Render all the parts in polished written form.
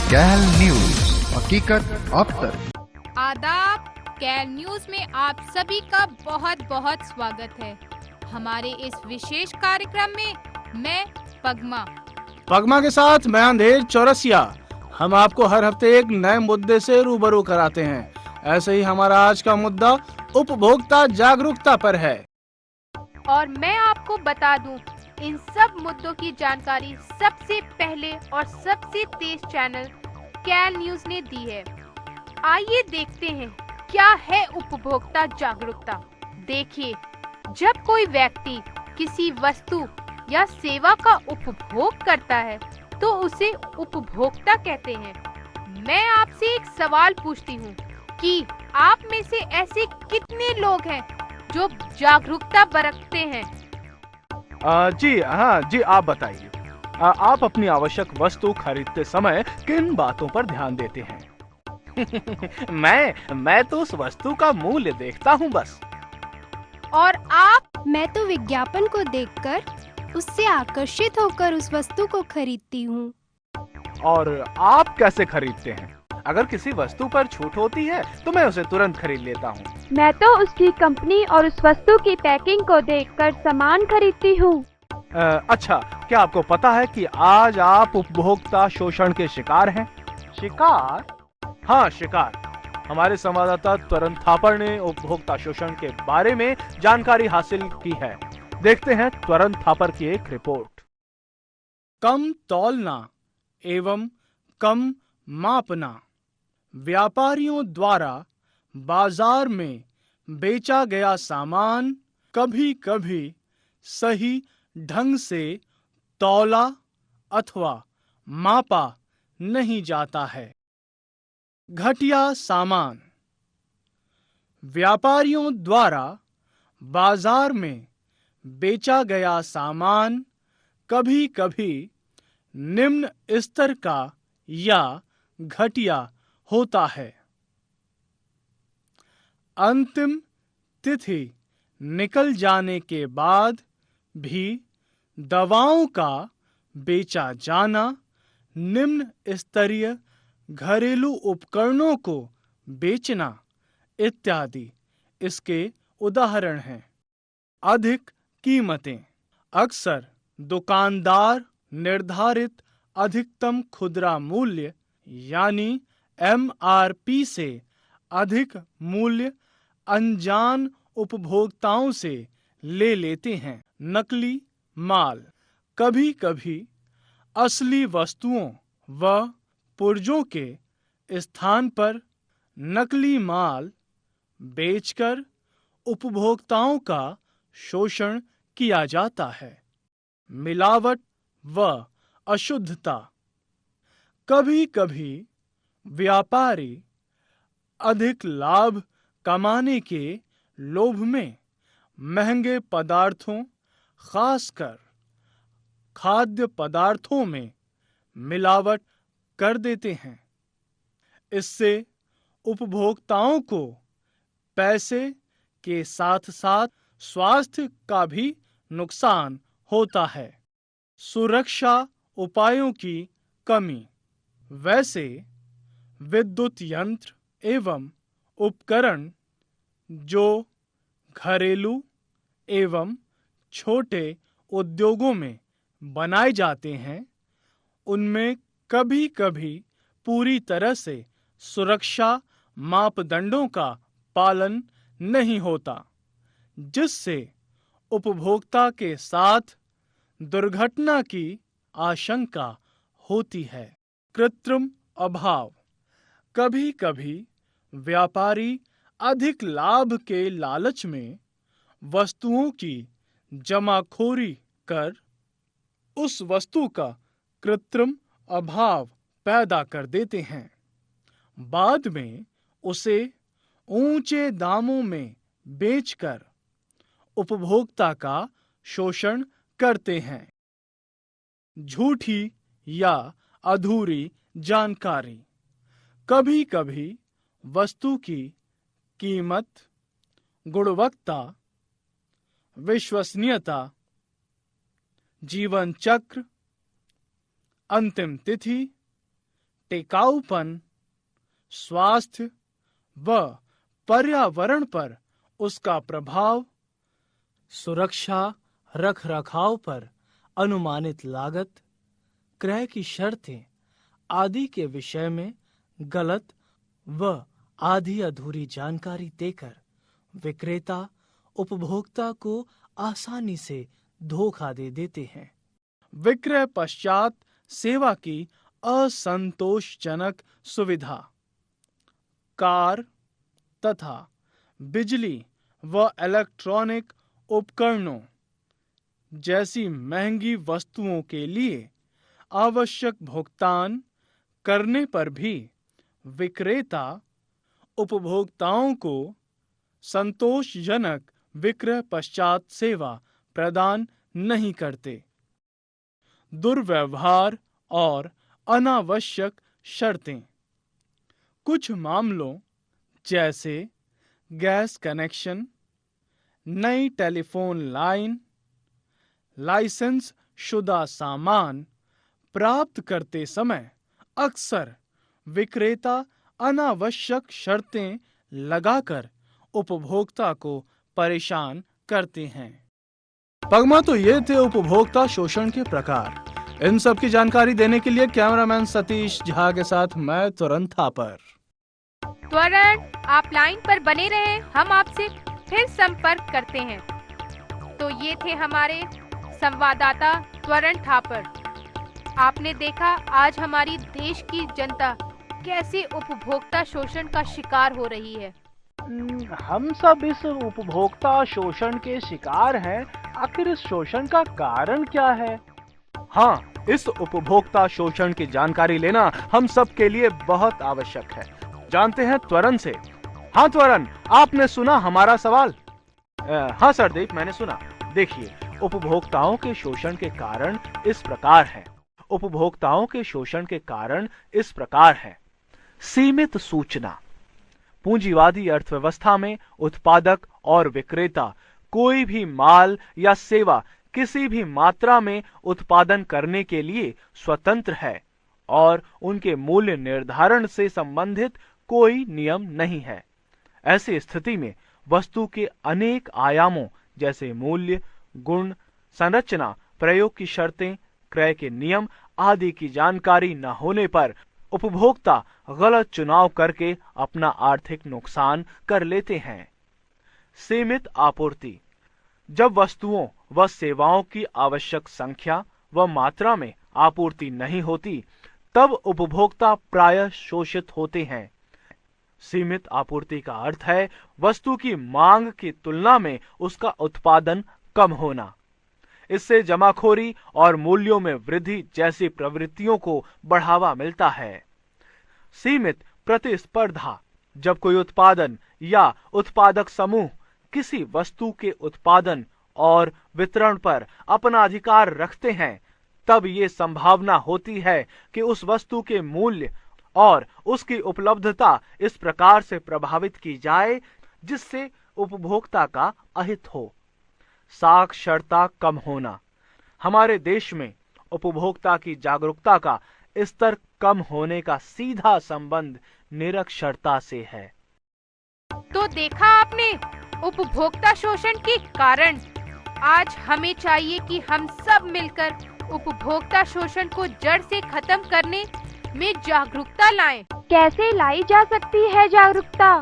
कैल news, हकीकत अब तक। आदाब। कैल न्यूज में आप सभी का बहुत बहुत स्वागत है। हमारे इस विशेष कार्यक्रम में मैं पगमा के साथ मैं अंधेर चौरसिया। हम आपको हर हफ्ते एक नए मुद्दे से रूबरू कराते हैं। ऐसे ही हमारा आज का मुद्दा उपभोक्ता जागरूकता पर है। और मैं आपको बता दूं, इन सब मुद्दों की जानकारी सबसे पहले और सबसे तेज चैनल कैल न्यूज ने दी है। आइए देखते हैं क्या है उपभोक्ता जागरूकता। देखिए, जब कोई व्यक्ति किसी वस्तु या सेवा का उपभोग करता है तो उसे उपभोक्ता कहते हैं। मैं आपसे एक सवाल पूछती हूँ कि आप में से ऐसे कितने लोग हैं जो जागरूकता बरतते हैं? जी हाँ जी, आप बताइए। आप अपनी आवश्यक वस्तु खरीदते समय किन बातों पर ध्यान देते हैं? मैं तो उस वस्तु का मूल्य देखता हूँ बस। और आप? मैं तो विज्ञापन को देखकर उससे आकर्षित होकर उस वस्तु को खरीदती हूँ। और आप कैसे खरीदते हैं? अगर किसी वस्तु पर छूट होती है तो मैं उसे तुरंत खरीद लेता हूँ। मैं तो उसकी कंपनी और उस वस्तु की पैकिंग को देखकर सामान खरीदती हूँ। अच्छा, क्या आपको पता है कि आज आप उपभोक्ता शोषण के शिकार हैं? शिकार? हाँ, शिकार। हमारे संवाददाता त्वरण थापर ने उपभोक्ता शोषण के बारे में जानकारी हासिल की है। देखते हैं त्वरण थापर की एक रिपोर्ट। कम तौलना एवं कम मापना। व्यापारियों द्वारा बाजार में बेचा गया सामान कभी-कभी सही ढंग से तौला अथवा मापा नहीं जाता है। घटिया सामान। व्यापारियों द्वारा बाजार में बेचा गया सामान कभी-कभी निम्न स्तर का या घटिया होता है। अंतिम तिथि निकल जाने के बाद भी दवाओं का बेचा जाना, निम्न स्तरीय घरेलू उपकरणों को बेचना इत्यादि इसके उदाहरण हैं। अधिक कीमतें। अक्सर दुकानदार निर्धारित अधिकतम खुदरा मूल्य यानी MRP से अधिक मूल्य अनजान उपभोक्ताओं से ले लेते हैं। नकली माल। कभी-कभी असली वस्तुओं व पुर्जों के स्थान पर नकली माल बेचकर उपभोक्ताओं का शोषण किया जाता है। मिलावट व अशुद्धता। कभी-कभी व्यापारी अधिक लाभ कमाने के लोभ में महंगे पदार्थों, खासकर खाद्य पदार्थों में मिलावट कर देते हैं। इससे उपभोक्ताओं को पैसे के साथ-साथ स्वास्थ्य का भी नुकसान होता है। सुरक्षा उपायों की कमी। वैसे विद्युत यंत्र एवं उपकरण जो घरेलू एवं छोटे उद्योगों में बनाए जाते हैं, उनमें कभी-कभी पूरी तरह से सुरक्षा मापदंडों का पालन नहीं होता, जिससे उपभोक्ता के साथ दुर्घटना की आशंका होती है। कृत्रिम अभाव। कभी-कभी व्यापारी अधिक लाभ के लालच में वस्तुओं की जमाखोरी कर उस वस्तु का कृत्रिम अभाव पैदा कर देते हैं। बाद में उसे ऊंचे दामों में बेचकर उपभोक्ता का शोषण करते हैं। झूठी या अधूरी जानकारी। कभी-कभी वस्तु की कीमत, गुणवत्ता, विश्वसनीयता, जीवन चक्र, अंतिम तिथि, टिकाऊपन, स्वास्थ्य व पर्यावरण पर उसका प्रभाव, सुरक्षा रख रखाव पर अनुमानित लागत, क्रय की शर्तें आदि के विषय में गलत व आधी अधूरी जानकारी देकर विक्रेता उपभोक्ता को आसानी से धोखा दे देते हैं। विक्रय पश्चात सेवा की असंतोषजनक सुविधा, कार तथा बिजली व इलेक्ट्रॉनिक उपकरणों जैसी महंगी वस्तुओं के लिए आवश्यक भुगतान करने पर भी विक्रेता उपभोक्ताओं को संतोषजनक विक्रय पश्चात सेवा प्रदान नहीं करते। दुर्व्यवहार और अनावश्यक शर्तें, कुछ मामलों जैसे गैस कनेक्शन, नई टेलीफोन लाइन, लाइसेंस शुदा सामान प्राप्त करते समय अक्सर विक्रेता अनावश्यक शर्तें लगाकर उपभोक्ता को परेशान करते हैं। पगमा, तो ये थे उपभोक्ता शोषण के प्रकार। इन सब की जानकारी देने के लिए कैमरामैन सतीश झा के साथ मैं तुरंत थापर। त्वरण आप लाइन पर बने रहें, हम आपसे फिर संपर्क करते हैं। तो ये थे हमारे संवाददाता त्वरण थापर। आपने देखा आज हमारी देश की जनता कैसे उपभोक्ता शोषण का शिकार हो रही है। हम सब इस उपभोक्ता शोषण के शिकार हैं। आखिर इस शोषण का कारण क्या है? हाँ, इस उपभोक्ता शोषण की जानकारी लेना हम सब के लिए बहुत आवश्यक है। जानते हैं त्वरण से। हाँ त्वरण, आपने सुना हमारा सवाल? हाँ सरदीप, मैंने सुना। देखिए, उपभोक्ताओं के शोषण के कारण इस प्रकार है। उपभोक्ताओं के शोषण के कारण इस प्रकार है। सीमित सूचना। पूंजीवादी अर्थव्यवस्था में उत्पादक और विक्रेता कोई भी माल या सेवा किसी भी मात्रा में उत्पादन करने के लिए स्वतंत्र है और उनके मूल्य निर्धारण से संबंधित कोई नियम नहीं है। ऐसी स्थिति में वस्तु के अनेक आयामों जैसे मूल्य, गुण, संरचना, प्रयोग की शर्तें, क्रय के नियम आदि की जानकारी न होने पर उपभोक्ता गलत चुनाव करके अपना आर्थिक नुकसान कर लेते हैं। सीमित आपूर्ति। जब वस्तुओं व सेवाओं की आवश्यक संख्या व मात्रा में आपूर्ति नहीं होती, तब उपभोक्ता प्रायः शोषित होते हैं। सीमित आपूर्ति का अर्थ है वस्तु की मांग की तुलना में उसका उत्पादन कम होना। इससे जमाखोरी और मूल्यों में वृद्धि जैसी प्रवृत्तियों को बढ़ावा मिलता है। सीमित प्रतिस्पर्धा। जब कोई उत्पादन या उत्पादक समूह किसी वस्तु के उत्पादन और वितरण पर अपना अधिकार रखते हैं, तब ये संभावना होती है कि उस वस्तु के मूल्य और उसकी उपलब्धता इस प्रकार से प्रभावित की जाए जिससे उपभोक्ता का अहित हो। साक्षरता कम होना। हमारे देश में उपभोक्ता की जागरूकता का स्तर कम होने का सीधा संबंध निरक्षरता से है। तो देखा आपने उपभोक्ता शोषण के कारण। आज हमें चाहिए कि हम सब मिलकर उपभोक्ता शोषण को जड़ से खत्म करने में जागरूकता लाएं। कैसे लाई जा सकती है जागरूकता?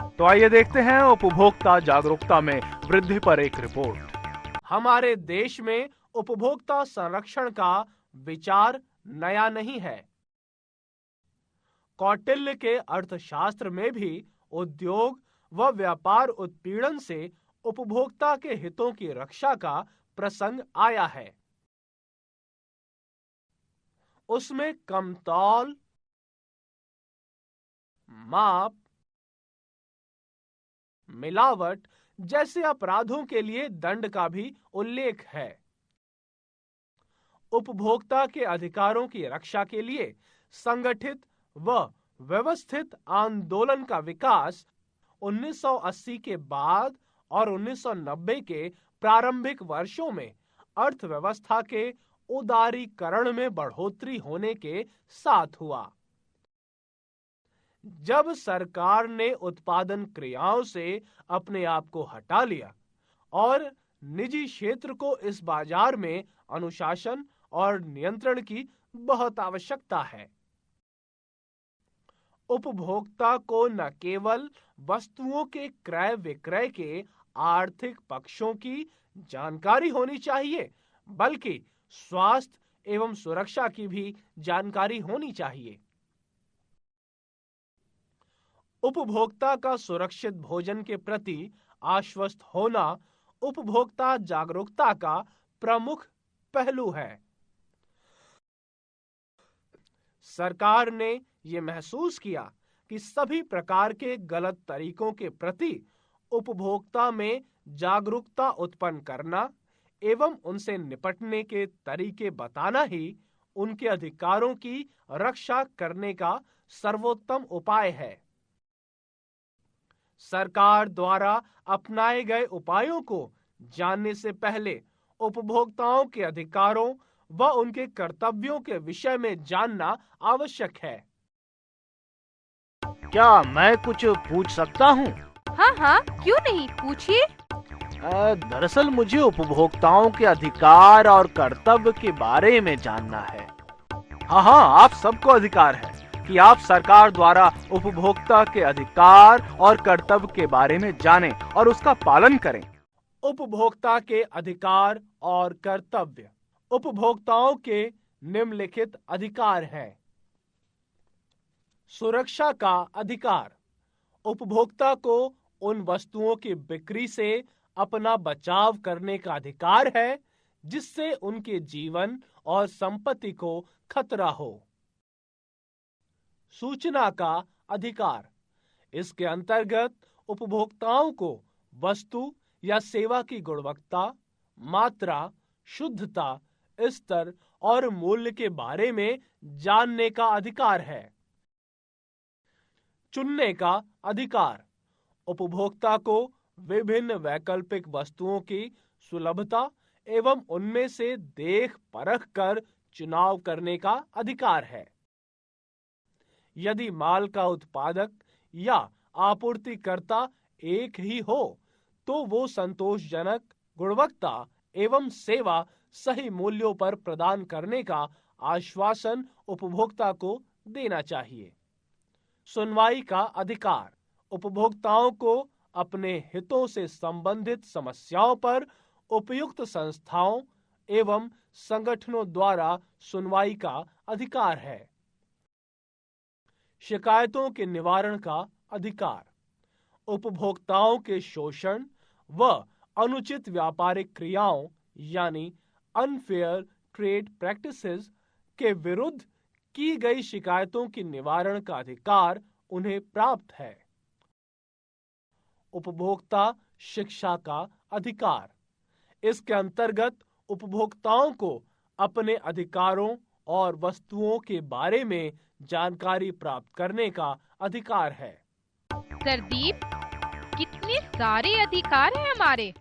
तो आइए देखते हैं उपभोक्ता जागरूकता में वृद्धि पर एक रिपोर्ट। हमारे देश में उपभोक्ता संरक्षण का विचार नया नहीं है। कौटिल्य के अर्थशास्त्र में भी उद्योग व व्यापार उत्पीड़न से उपभोक्ता के हितों की रक्षा का प्रसंग आया है। उसमें कमतौल, माप, मिलावट जैसे अपराधों के लिए दंड का भी उल्लेख है। उपभोक्ता के अधिकारों की रक्षा के लिए संगठित व व्यवस्थित आंदोलन का विकास 1980 के बाद और 1990 के प्रारंभिक वर्षों में अर्थव्यवस्था के उदारीकरण में बढ़ोतरी होने के साथ हुआ। जब सरकार ने उत्पादन क्रियाओं से अपने आप को हटा लिया और निजी क्षेत्र को इस बाजार में अनुशासन और नियंत्रण की बहुत आवश्यकता है। उपभोक्ता को न केवल वस्तुओं के क्रय विक्रय के आर्थिक पक्षों की जानकारी होनी चाहिए, बल्कि स्वास्थ्य एवं सुरक्षा की भी जानकारी होनी चाहिए। उपभोक्ता का सुरक्षित भोजन के प्रति आश्वस्त होना उपभोक्ता जागरूकता का प्रमुख पहलू है। सरकार ने ये महसूस किया कि सभी प्रकार के गलत तरीकों के प्रति उपभोक्ता में जागरूकता उत्पन्न करना एवं उनसे निपटने के तरीके बताना ही उनके अधिकारों की रक्षा करने का सर्वोत्तम उपाय है। सरकार द्वारा अपनाए गए उपायों को जानने से पहले उपभोक्ताओं के अधिकारों व उनके कर्तव्यों के विषय में जानना आवश्यक है। क्या मैं कुछ पूछ सकता हूँ? हाँ हाँ, क्यों नहीं, पूछिए। दरअसल मुझे उपभोक्ताओं के अधिकार और कर्तव्य के बारे में जानना है। हाँ, आप सबको अधिकार है कि आप सरकार द्वारा उपभोक्ता के अधिकार और कर्तव्य के बारे में जानें और उसका पालन करें। उपभोक्ता के अधिकार और कर्तव्य उपभोक्ताओं के निम्नलिखित अधिकार हैं। सुरक्षा का अधिकार। उपभोक्ता को उन वस्तुओं की बिक्री से अपना बचाव करने का अधिकार है जिससे उनके जीवन और संपत्ति को खतरा हो। सूचना का अधिकार। इसके अंतर्गत उपभोक्ताओं को वस्तु या सेवा की गुणवत्ता, मात्रा, शुद्धता, स्तर और मूल्य के बारे में जानने का अधिकार है। चुनने का अधिकार। उपभोक्ता को विभिन्न वैकल्पिक वस्तुओं की सुलभता एवं उनमें से देख परख कर चुनाव करने का अधिकार है। यदि माल का उत्पादक या आपूर्तिकर्ता एक ही हो तो वो संतोषजनक गुणवत्ता एवं सेवा सही मूल्यों पर प्रदान करने का आश्वासन उपभोक्ता को देना चाहिए। सुनवाई का अधिकार। उपभोक्ताओं को अपने हितों से संबंधित समस्याओं पर उपयुक्त संस्थाओं एवं संगठनों द्वारा सुनवाई का अधिकार है। शिकायतों के निवारण का अधिकार। उपभोक्ताओं के शोषण व अनुचित व्यापारिक क्रियाओं यानी अनफेयर ट्रेड प्रैक्टिसेस के विरुद्ध की गई शिकायतों के निवारण का अधिकार उन्हें प्राप्त है। उपभोक्ता शिक्षा का अधिकार। इसके अंतर्गत उपभोक्ताओं को अपने अधिकारों और वस्तुओं के बारे में जानकारी प्राप्त करने का अधिकार है। सरदीप, कितने सारे अधिकार हैं हमारे।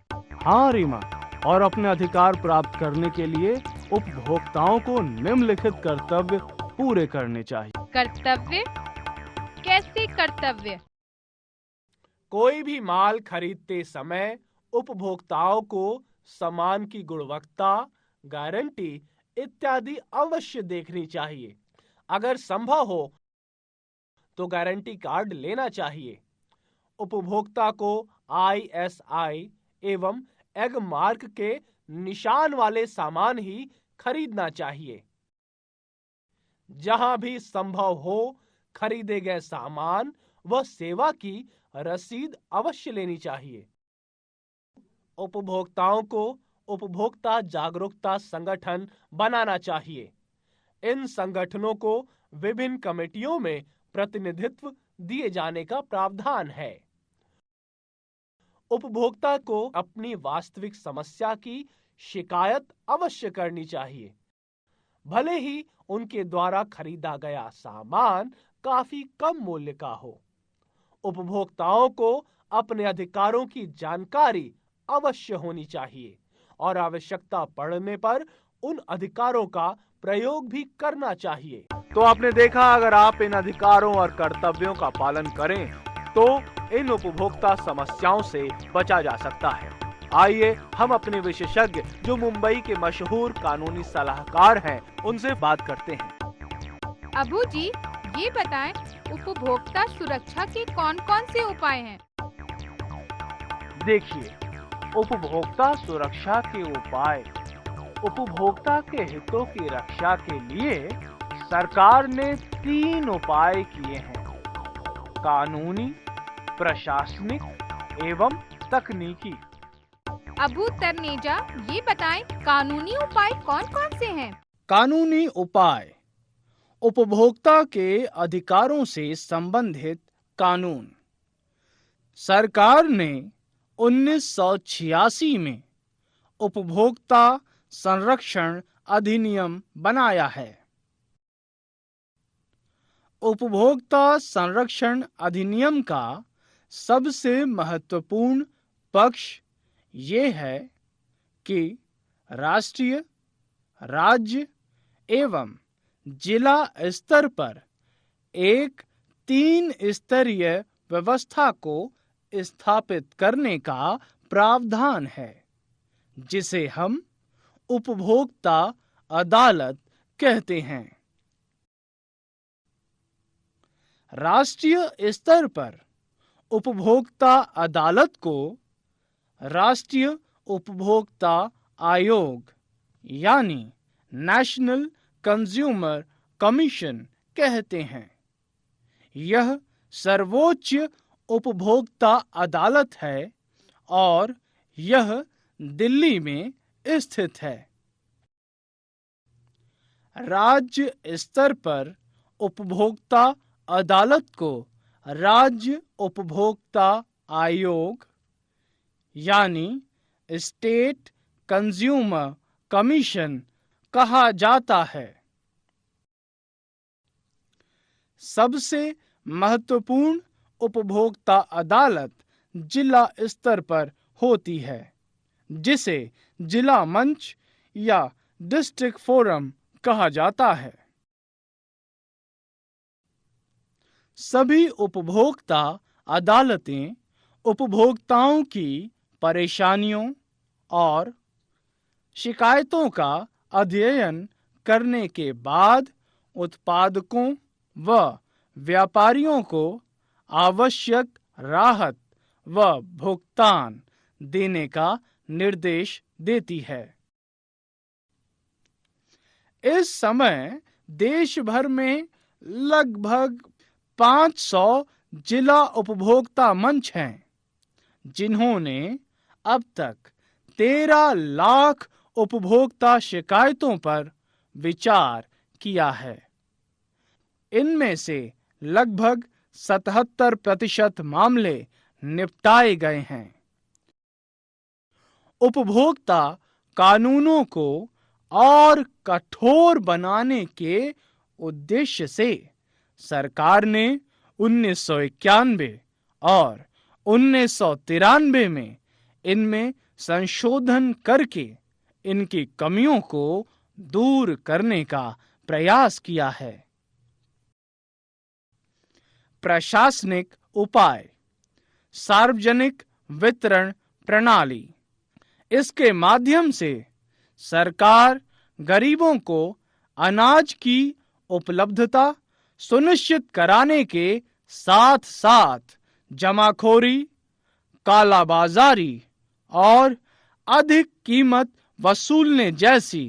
हाँ रीमा, और अपने अधिकार प्राप्त करने के लिए उपभोक्ताओं को निम्नलिखित कर्तव्य पूरे करने चाहिए। कर्तव्य? कैसे कर्तव्य? कोई भी माल खरीदते समय उपभोक्ताओं को सामान की गुणवत्ता, गारंटी इत्यादि अवश्य देखनी चाहिए। अगर संभव हो तो गारंटी कार्ड लेना चाहिए। उपभोक्ता को ISI एवं एग मार्क के निशान वाले सामान ही खरीदना चाहिए। जहां भी संभव हो खरीदे गए सामान व सेवा की रसीद अवश्य लेनी चाहिए। उपभोक्ताओं को उपभोक्ता जागरूकता संगठन बनाना चाहिए। इन संगठनों को विभिन्न कमेटियों में प्रतिनिधित्व दिए जाने का प्रावधान है। उपभोक्ता को अपनी वास्तविक समस्या की शिकायत अवश्य करनी चाहिए, भले ही उनके द्वारा खरीदा गया सामान काफी कम मूल्य का हो। उपभोक्ताओं को अपने अधिकारों की जानकारी अवश्य होनी चाहिए और आवश्यकता पड़ने पर उन अधिकारों का प्रयोग भी करना चाहिए। तो आपने देखा, अगर आप इन अधिकारों और कर्तव्यों का पालन करें तो इन उपभोक्ता समस्याओं से बचा जा सकता है। आइए हम अपने विशेषज्ञ जो मुंबई के मशहूर कानूनी सलाहकार हैं उनसे बात करते हैं। अबू जी, ये बताएं, उपभोक्ता सुरक्षा के कौन-कौन से उपाय हैं? देखिए, उपभोक्ता सुरक्षा के उपाय उपभोक्ता के हितों की रक्षा के लिए सरकार ने 3 उपाय किए हैं: कानूनी, प्रशासनिक एवं तकनीकी। अबू तरनेजा, ये बताएं, कानूनी उपाय कौन-कौन से हैं? कानूनी उपाय उपभोक्ता के अधिकारों से संबंधित कानून। सरकार ने 1986 में उपभोक्ता संरक्षण अधिनियम बनाया है। उपभोक्ता संरक्षण अधिनियम का सबसे महत्वपूर्ण पक्ष ये है कि राष्ट्रीय, राज्य एवं जिला स्तर पर एक 3 स्तरीय व्यवस्था को स्थापित करने का प्रावधान है, जिसे हम उपभोक्ता अदालत कहते हैं। राष्ट्रीय स्तर पर उपभोक्ता अदालत को राष्ट्रीय उपभोक्ता आयोग यानी नेशनल कंज्यूमर कमीशन कहते हैं। यह सर्वोच्च उपभोक्ता अदालत है और यह दिल्ली में स्थित है। राज्य स्तर पर उपभोक्ता अदालत को राज्य उपभोक्ता आयोग यानी स्टेट कंज्यूमर कमीशन कहा जाता है। सबसे महत्वपूर्ण उपभोक्ता अदालत जिला स्तर पर होती है, जिसे जिला मंच या डिस्ट्रिक्ट फोरम कहा जाता है। सभी उपभोक्ता अदालतें उपभोक्ताओं की परेशानियों और शिकायतों का अध्ययन करने के बाद उत्पादकों व व्यापारियों को आवश्यक राहत व भुगतान देने का निर्देश देती है। इस समय देश भर में लगभग 500 जिला उपभोक्ता मंच हैं, जिन्होंने अब तक 13 लाख उपभोक्ता शिकायतों पर विचार किया है। इनमें से लगभग 77% मामले निपटाए गए हैं। उपभोक्ता कानूनों को और कठोर बनाने के उद्देश्य से सरकार ने 1991 और 1993 में इनमें संशोधन करके इनकी कमियों को दूर करने का प्रयास किया है। प्रशासनिक उपाय, सार्वजनिक वितरण प्रणाली। इसके माध्यम से सरकार गरीबों को अनाज की उपलब्धता सुनिश्चित कराने के साथ साथ जमाखोरी, कालाबाजारी और अधिक कीमत वसूलने जैसी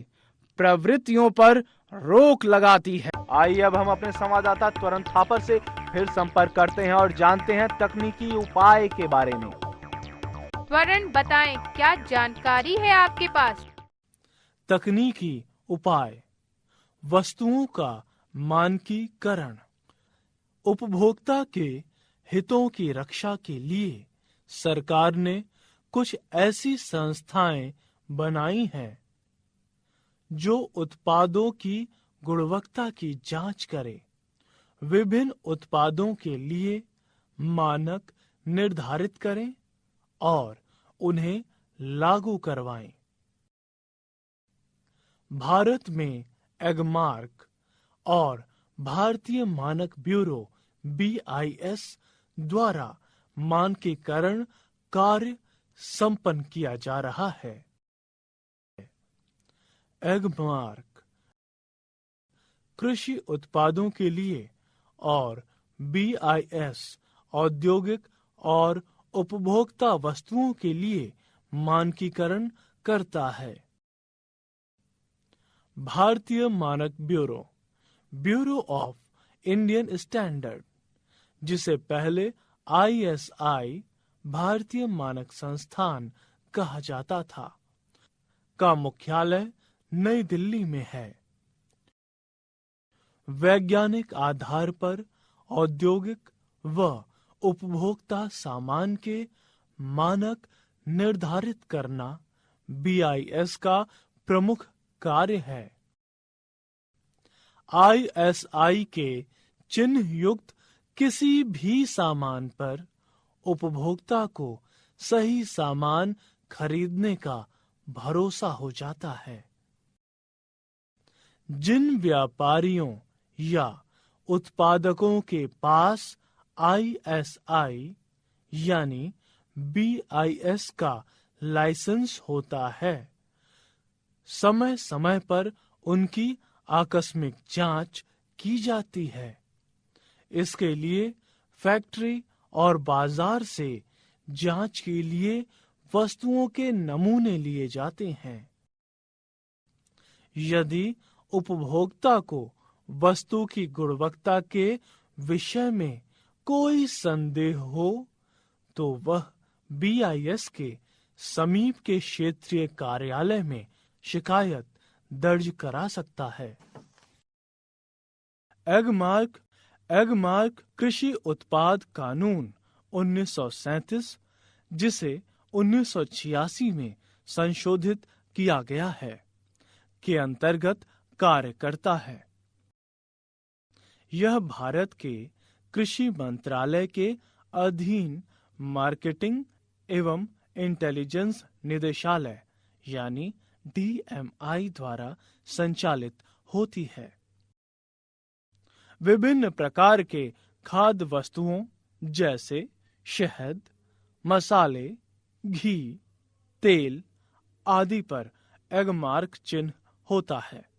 प्रवृत्तियों पर रोक लगाती है। आइए अब हम अपने संवाददाता त्वरण थापर से फिर संपर्क करते हैं और जानते हैं तकनीकी उपाय के बारे में। त्वरण बताएं, क्या जानकारी है आपके पास? तकनीकी उपाय, वस्तुओं का मानकीकरण। उपभोक्ता के हितों की रक्षा के लिए सरकार ने कुछ ऐसी संस्थाएं बनाई हैं जो उत्पादों की गुणवत्ता की जांच करे, विभिन्न उत्पादों के लिए मानक निर्धारित करें और उन्हें लागू करवाएं। भारत में एगमार्क और भारतीय मानक ब्यूरो BIS द्वारा मानकीकरण कार्य संपन्न किया जा रहा है। एग मार्क कृषि उत्पादों के लिए और BIS औद्योगिक और उपभोक्ता वस्तुओं के लिए मानकीकरण करता है। भारतीय मानक bureau bureau of Indian standard, जिसे पहले ISI भारतीय मानक संस्थान कहा जाता था, का मुख्यालय नई दिल्ली में है। वैज्ञानिक आधार पर औद्योगिक व उपभोक्ता सामान के मानक निर्धारित करना BIS का प्रमुख कार्य है। ISI के चिन्ह युक्त किसी भी सामान पर उपभोक्ता को सही सामान खरीदने का भरोसा हो जाता है। जिन व्यापारियों या उत्पादकों के पास ISI यानी BIS का लाइसेंस होता है, समय समय पर उनकी आकस्मिक जांच की जाती है। इसके लिए फैक्ट्री और बाजार से जांच के लिए वस्तुओं के नमूने लिए जाते हैं। यदि उपभोक्ता को वस्तु की गुणवत्ता के विषय में कोई संदेह हो तो वह BIS के समीप के क्षेत्रीय कार्यालय में शिकायत दर्ज करा सकता है। एगमार्क कृषि उत्पाद कानून 1937, जिसे 1986 में संशोधित किया गया है, के अंतर्गत कार्य करता है। यह भारत के कृषि मंत्रालय के अधीन मार्केटिंग एवं इंटेलिजेंस निदेशालय यानी DMI द्वारा संचालित होती है। विभिन्न प्रकार के खाद्य वस्तुओं जैसे शहद, मसाले, घी, तेल आदि पर एगमार्क चिन्ह होता है।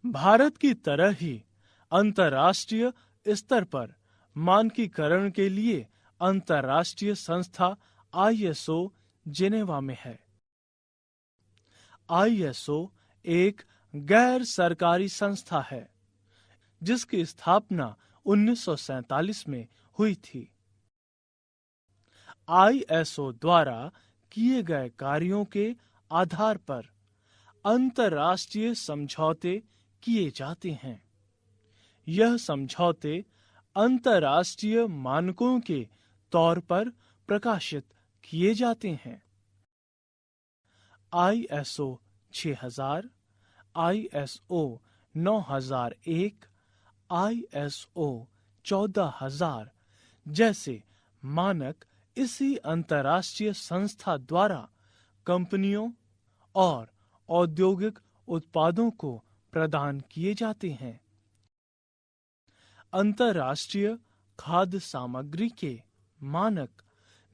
भारत की तरह ही अंतर्राष्ट्रीय स्तर पर मानकीकरण के लिए अंतर्राष्ट्रीय संस्था ISO जिनेवा में है। ISO एक गैर सरकारी संस्था है जिसकी स्थापना 1947 में हुई थी। ISO द्वारा किए गए कार्यों के आधार पर अंतर्राष्ट्रीय समझौते किए जाते हैं। यह समझौते अंतर्राष्ट्रीय मानकों के तौर पर प्रकाशित किए जाते हैं। ISO 6000, ISO 9001, ISO 14000 जैसे मानक इसी अंतर्राष्ट्रीय संस्था द्वारा कंपनियों और औद्योगिक उत्पादों को प्रदान किए जाते हैं। अंतर्राष्ट्रीय खाद्य सामग्री के मानक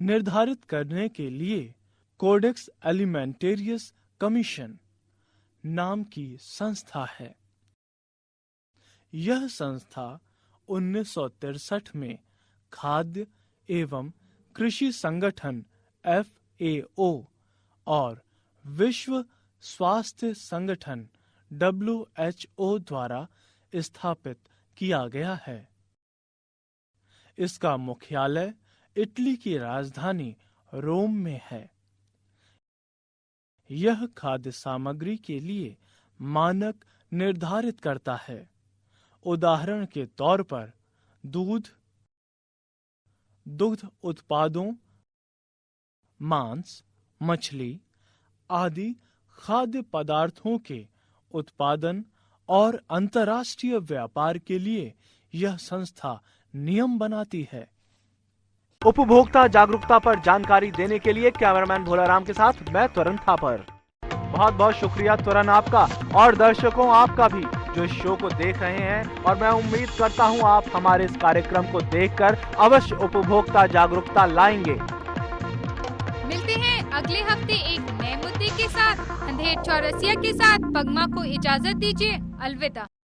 निर्धारित करने के लिए कोडेक्स एलिमेंटेरियस कमीशन नाम की संस्था है। यह संस्था 1963 में खाद्य एवं कृषि संगठन FAO और विश्व स्वास्थ्य संगठन WHO द्वारा स्थापित किया गया है। इसका मुख्यालय इटली की राजधानी रोम में है। यह खाद्य सामग्री के लिए मानक निर्धारित करता है। उदाहरण के तौर पर दूध, दुग्ध उत्पादों, मांस, मछली आदि खाद्य पदार्थों के उत्पादन और अंतर्राष्ट्रीय व्यापार के लिए यह संस्था नियम बनाती है। उपभोक्ता जागरूकता पर जानकारी देने के लिए कैमरामैन भोलाराम के साथ मैं त्वरण थापर। बहुत बहुत शुक्रिया त्वरण आपका और दर्शकों आपका भी जो इस शो को देख रहे हैं, और मैं उम्मीद करता हूं आप हमारे इस कार्यक्रम को देखकर अवश्य उपभोक्ता जागरूकता लाएंगे। मिलते हैं अगले हफ्ते एक नए मुद्दे के साथ। अंधेर चौरसिया के साथ पगमा को इजाजत दीजिए। अलविदा।